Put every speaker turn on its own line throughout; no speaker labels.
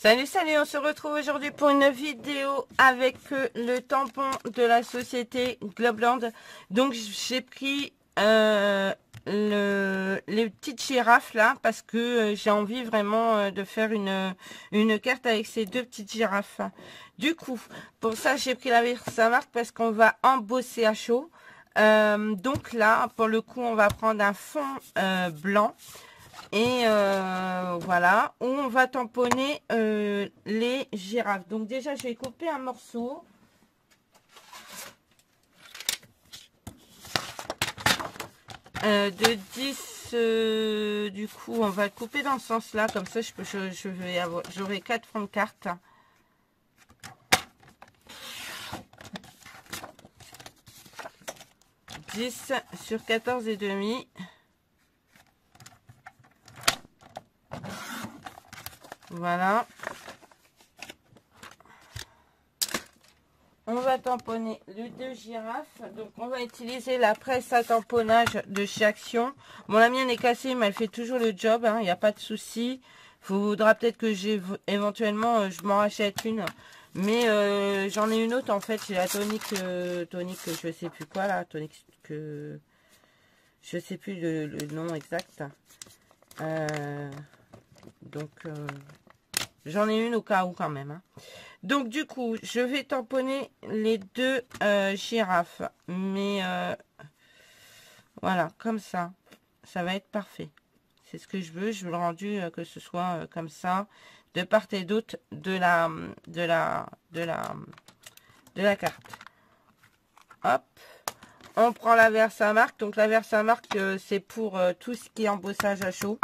Salut, salut, on se retrouve aujourd'hui pour une vidéo avec le tampon de la société Globland. Donc j'ai pris les petites girafes là parce que j'ai envie vraiment de faire une carte avec ces deux petites girafes. Du coup, pour ça j'ai pris la Versamark parce qu'on va embosser à chaud. Donc là, pour le coup, on va prendre un fond blanc. Et voilà, où on va tamponner les girafes. Donc déjà, je vais couper un morceau. De 10, du coup, on va le couper dans ce sens-là. Comme ça, j'aurai 4 fonds de carte. « 10 sur 14 et demi. » Voilà. On va tamponner les deux girafes. Donc, on va utiliser la presse à tamponnage de chez Action. Bon, la mienne est cassée, mais elle fait toujours le job. Il n'y a pas de souci. Il faudra peut-être que éventuellement, je m'en rachète une. Mais j'en ai une autre, en fait. J'ai la tonique, je sais plus quoi, là. Tonique que... Je sais plus le nom exact. Donc... j'en ai une au cas où quand même. Donc du coup, je vais tamponner les deux girafes. Mais voilà, comme ça. Ça va être parfait. C'est ce que je veux. Je veux le rendu que ce soit comme ça. De part et d'autre de la carte. Hop. On prend la Versamark. Donc la Versamark, c'est pour tout ce qui est embossage à chaud.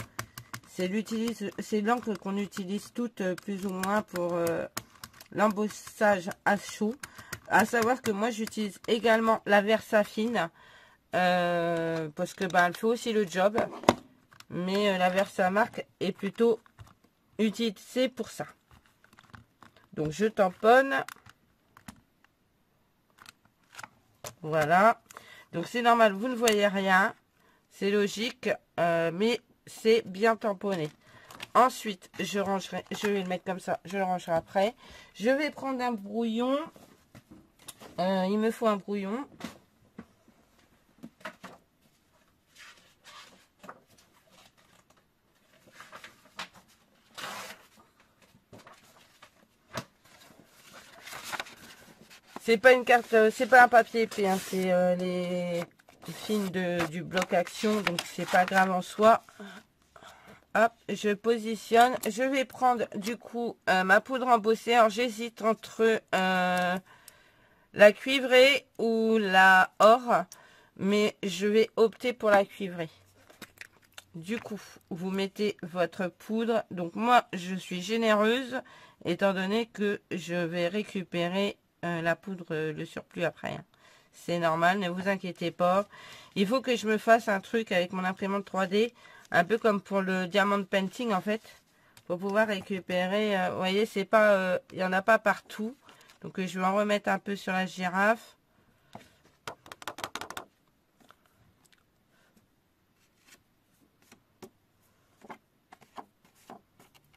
C'est l'encre qu'on utilise toutes plus ou moins pour l'embossage à chaud. À savoir que moi j'utilise également la Versafine parce que elle fait aussi le job. Mais la Versamark est plutôt utilisée pour ça. Donc je tamponne. Voilà. Donc c'est normal, vous ne voyez rien. C'est logique. Mais c'est bien tamponné. Ensuite, je vais le mettre comme ça, je le rangerai après. Je vais prendre un brouillon. Il me faut un brouillon. C'est pas une carte, c'est pas un papier épais, hein, c'est les fines du bloc Action, donc c'est pas grave en soi. Hop, je positionne. Je vais prendre du coup ma poudre embossée. Alors j'hésite entre la cuivrée ou la or, mais je vais opter pour la cuivrée. Du coup, vous mettez votre poudre. Donc moi, je suis généreuse, étant donné que je vais récupérer la poudre, le surplus après. Hein. C'est normal, ne vous inquiétez pas. Il faut que je me fasse un truc avec mon imprimante 3D. Un peu comme pour le diamond painting en fait. Pour pouvoir récupérer. Vous voyez, c'est pas. Il n'y en a pas partout. Donc je vais en remettre un peu sur la girafe.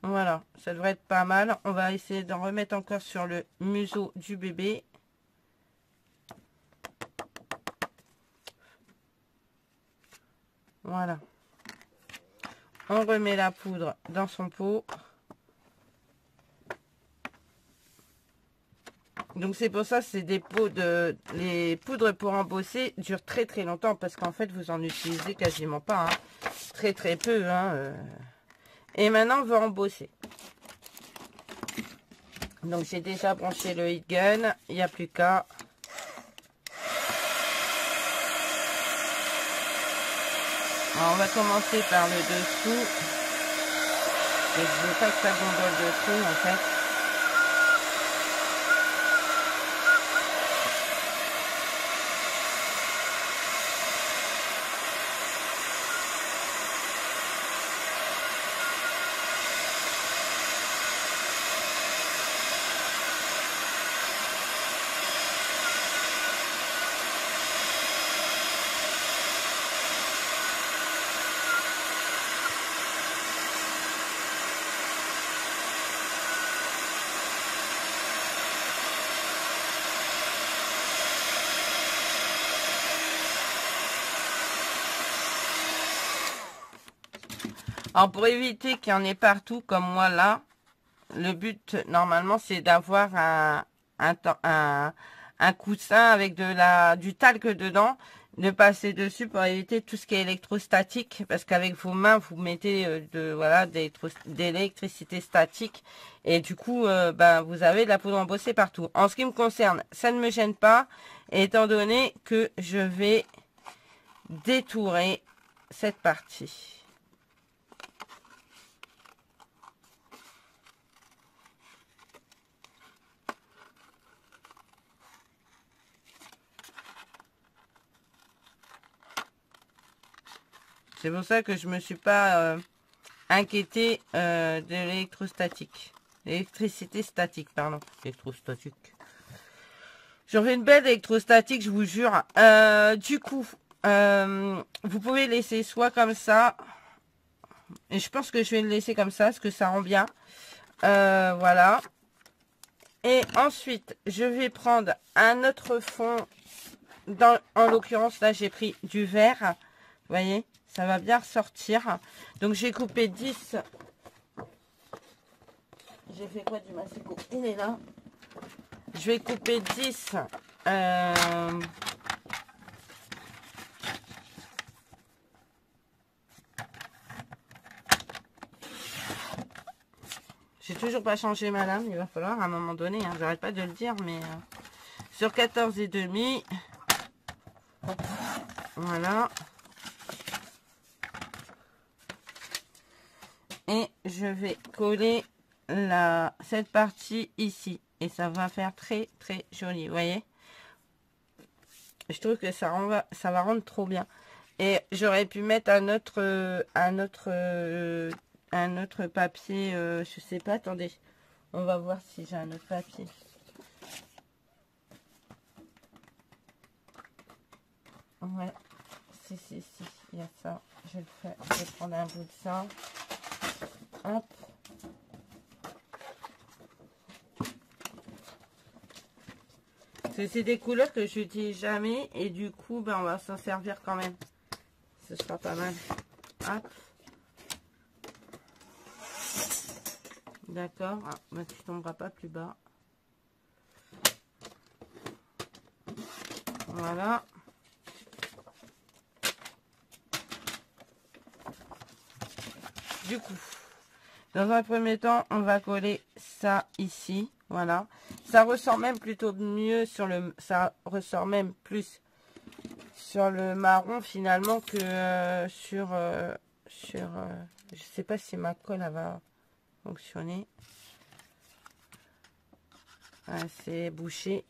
Voilà, ça devrait être pas mal. On va essayer d'en remettre encore sur le museau du bébé. Voilà. On remet la poudre dans son pot. Donc c'est pour ça, c'est des pots de... Les poudres pour embosser durent très très longtemps parce qu'en fait vous en utilisez quasiment pas. Hein. Très très peu. Hein. Et maintenant on va embosser. Donc j'ai déjà branché le heat gun. Il n'y a plus qu'à... Alors, on va commencer par le dessous. Et je veux pas que ça gondole de trop en fait. Alors pour éviter qu'il y en ait partout comme moi là, le but normalement c'est d'avoir un coussin avec du talc dedans, de passer dessus pour éviter tout ce qui est électrostatique, parce qu'avec vos mains vous mettez de l'électricité statique et du coup ben, vous avez de la poudre embossée partout. En ce qui me concerne, ça ne me gêne pas, étant donné que je vais détourer cette partie. C'est pour ça que je me suis pas inquiétée de l'électrostatique. L'électricité statique, pardon. Électrostatique. J'en fais une belle électrostatique, je vous jure. Du coup, vous pouvez laisser soit comme ça. Et je pense que je vais le laisser comme ça, parce que ça rend bien. Voilà. Et ensuite, je vais prendre un autre fond. En l'occurrence, là, j'ai pris du vert. Vous voyez, ça va bien ressortir. Donc, j'ai coupé 10. J'ai fait quoi du massicot? Il est là. Je vais couper 10. J'ai toujours pas changé ma lame. Il va falloir à un moment donné. Hein, j'arrête pas de le dire, mais sur 14,5. Voilà. Et je vais coller cette partie ici. Et ça va faire très très joli. Vous voyez? Je trouve que ça va rendre trop bien. Et j'aurais pu mettre un autre papier. Je sais pas. Attendez. On va voir si j'ai un autre papier. Ouais. Si. Il y a ça. Je vais le faire. Je vais prendre un bout de ça. Hop. C'est des couleurs que je n'utilise jamais et du coup ben, on va s'en servir quand même. Ce sera pas mal. Hop. D'accord. Ah, ben, tu tomberas pas plus bas. Voilà. Du coup, dans un premier temps, on va coller ça ici. Voilà. Ça ressort même plutôt mieux sur le... Ça ressort même plus sur le marron finalement que sur... je sais pas si ma colle elle va fonctionner. Ah, c'est bouché.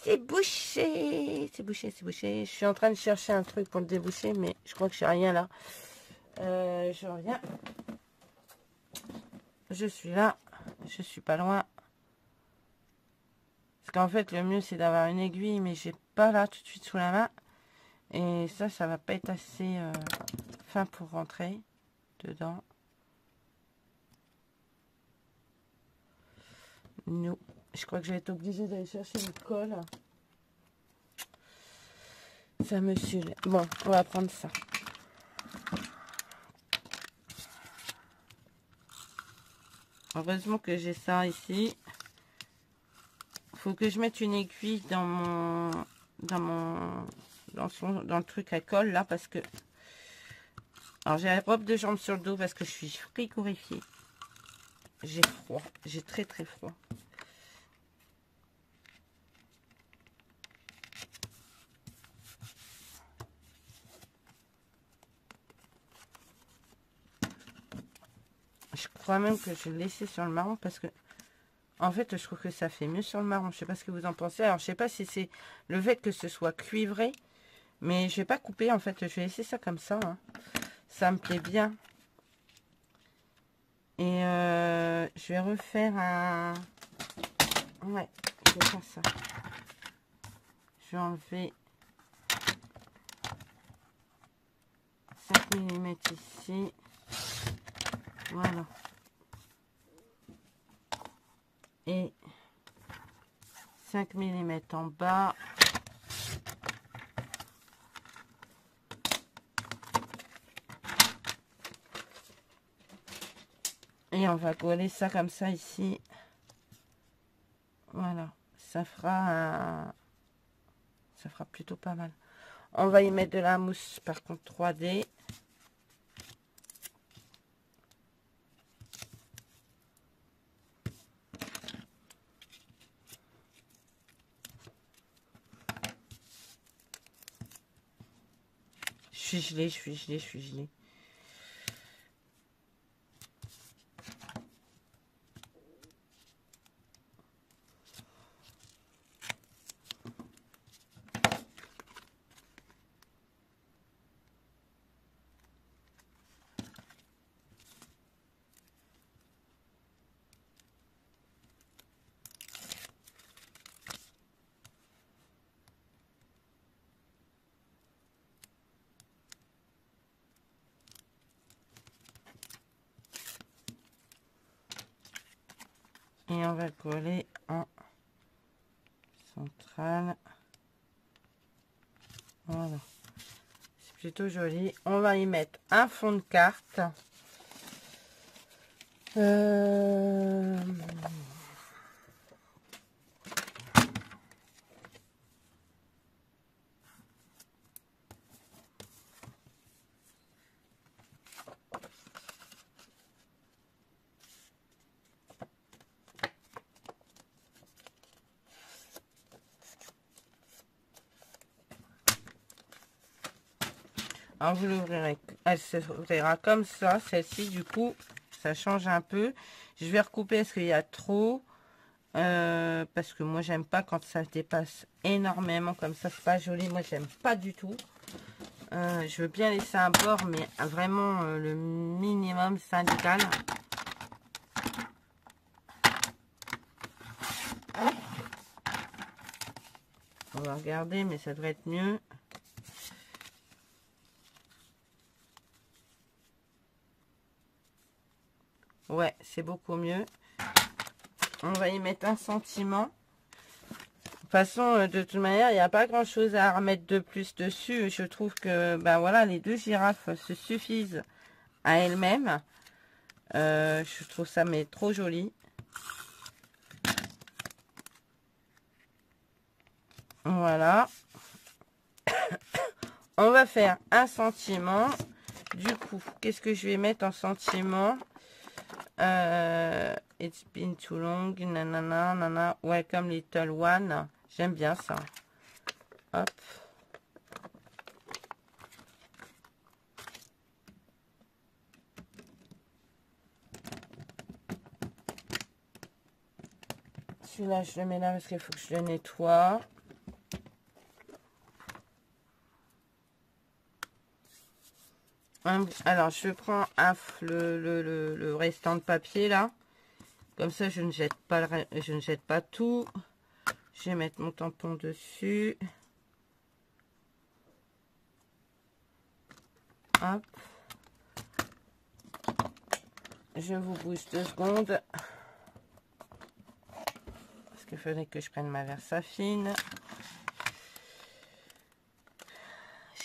C'est bouché. C'est bouché, c'est bouché. Je suis en train de chercher un truc pour le déboucher, mais je crois que j'ai rien là. Je reviens. Je suis là. Je suis pas loin. Parce qu'en fait, le mieux, c'est d'avoir une aiguille, mais j'ai pas là tout de suite sous la main. Et ça va pas être assez fin pour rentrer dedans. Non. Je crois que je vais être obligée d'aller chercher une colle. Ça me saoule. Bon, on va prendre ça. Heureusement que j'ai ça ici. Faut que je mette une aiguille dans le truc à colle là parce que alors j'ai la robe de jambe sur le dos parce que je suis frigorifiée. J'ai froid, j'ai très très froid. Je crois même que je vais le laisser sur le marron parce que en fait je trouve que ça fait mieux sur le marron. Je sais pas ce que vous en pensez. Alors je sais pas si c'est le fait que ce soit cuivré, mais je vais pas couper en fait. Je vais laisser ça comme ça. Hein. Ça me plaît bien. Et je vais refaire un... Ouais, je vais faire ça. Je vais enlever 5 mm ici. Voilà. Et 5 mm en bas. on va coller ça comme ça ici. Voilà, ça fera plutôt pas mal. On va y mettre de la mousse par contre 3D. Je suis gelée. Et on va coller en centrale. Voilà. C'est plutôt joli. On va y mettre un fond de carte. Alors vous l'ouvrirez, elle s'ouvrira comme ça, celle-ci du coup, ça change un peu. Je vais recouper parce qu'il y a trop, parce que moi j'aime pas quand ça dépasse énormément comme ça, c'est pas joli, moi j'aime pas du tout. Je veux bien laisser un bord, mais vraiment le minimum syndical. On va regarder, mais ça devrait être mieux. Ouais, c'est beaucoup mieux. On va y mettre un sentiment. De toute façon, de toute manière, il n'y a pas grand chose à remettre de plus dessus. Je trouve que, ben voilà, les deux girafes se suffisent à elles-mêmes. Je trouve ça mais trop joli. Voilà. On va faire un sentiment. Du coup, qu'est-ce que je vais mettre en sentiment? It's been too long, nanana, nanana. Welcome little one. J'aime bien ça. Hop. Celui-là, je le mets là parce qu'il faut que je le nettoie. Alors, je prends le restant de papier là. Comme ça, je ne jette pas tout. Je vais mettre mon tampon dessus. Hop. Je vous bouge 2 secondes. Parce qu'il fallait que je prenne ma Versafine.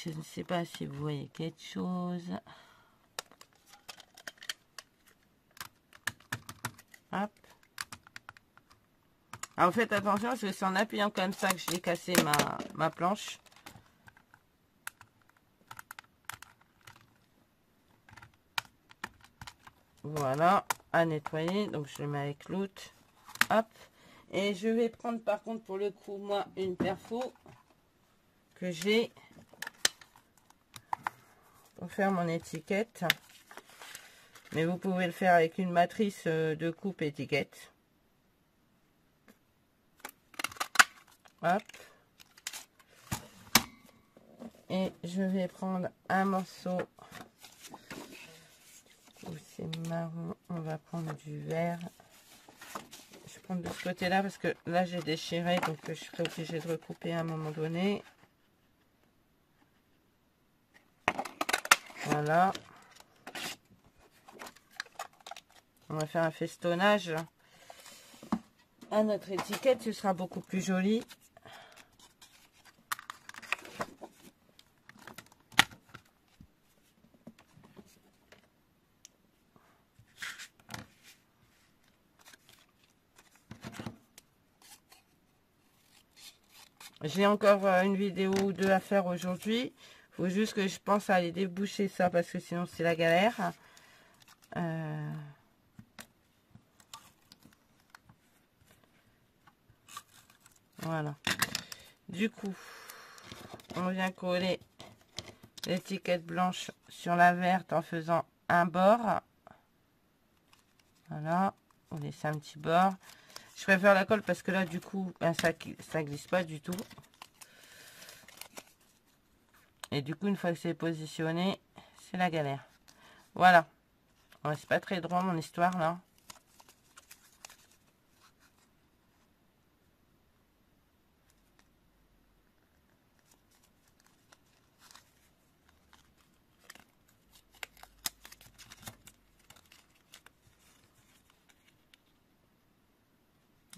Je ne sais pas si vous voyez quelque chose. Hop. Alors faites attention parce que c'est en appuyant comme ça que je l'ai cassé ma planche. Voilà, à nettoyer. Donc je le mets avec l'autre. Hop. Et je vais prendre par contre pour le coup moi une perfo que j'ai pour faire mon étiquette. Mais vous pouvez le faire avec une matrice de coupe étiquette. Hop. Et je vais prendre un morceau. C'est marron. On va prendre du vert. Je vais prendre de ce côté-là parce que là j'ai déchiré. Donc je serai obligée de recouper à un moment donné. Voilà. On va faire un festonnage à notre étiquette. Ce sera beaucoup plus joli. J'ai encore une vidéo ou deux à faire aujourd'hui. Faut juste que je pense à aller déboucher ça parce que sinon c'est la galère. Voilà. Du coup, on vient coller l'étiquette blanche sur la verte en faisant un bord. Voilà. On laisse un petit bord. Je préfère la colle parce que là, du coup, ben, ça glisse pas du tout. Et du coup, une fois que c'est positionné, c'est la galère. Voilà. Ouais, c'est pas très drôle mon histoire là.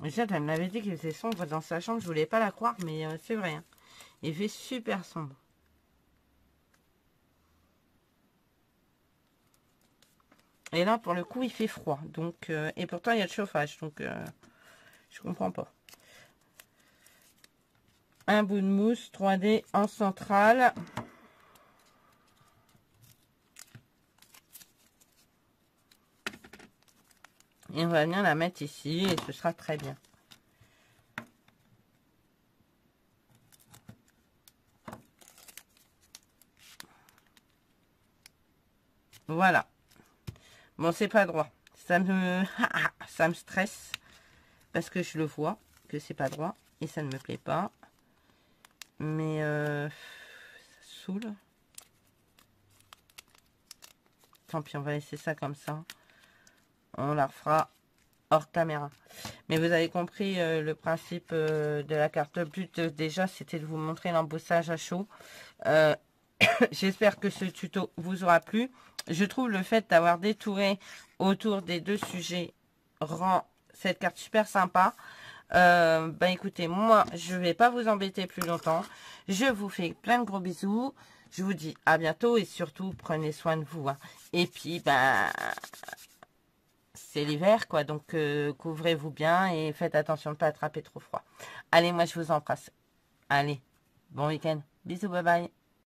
Michel, elle me l'avait dit qu'il faisait sombre dans sa chambre. Je voulais pas la croire, mais c'est vrai. Hein. Il fait super sombre. Et là, pour le coup, il fait froid. Donc, et pourtant, il y a le chauffage. Donc, je comprends pas. Un bout de mousse 3D en centrale. Et on va venir la mettre ici et ce sera très bien. Voilà. Bon, c'est pas droit. Ça me stresse parce que je le vois que c'est pas droit et ça ne me plaît pas. Mais ça saoule. Tant pis, on va laisser ça comme ça. On la refera hors caméra. Mais vous avez compris le principe de la carte. Le but déjà, c'était de vous montrer l'embossage à chaud. J'espère que ce tuto vous aura plu. Je trouve le fait d'avoir détouré autour des deux sujets rend cette carte super sympa. Ben écoutez, moi, je vais pas vous embêter plus longtemps. Je vous fais plein de gros bisous. Je vous dis à bientôt et surtout, prenez soin de vous. Hein. Et puis, ben, c'est l'hiver, quoi. Donc, couvrez-vous bien et faites attention de ne pas attraper trop froid. Allez, moi, je vous embrasse. Allez, bon week-end. Bisous, bye bye.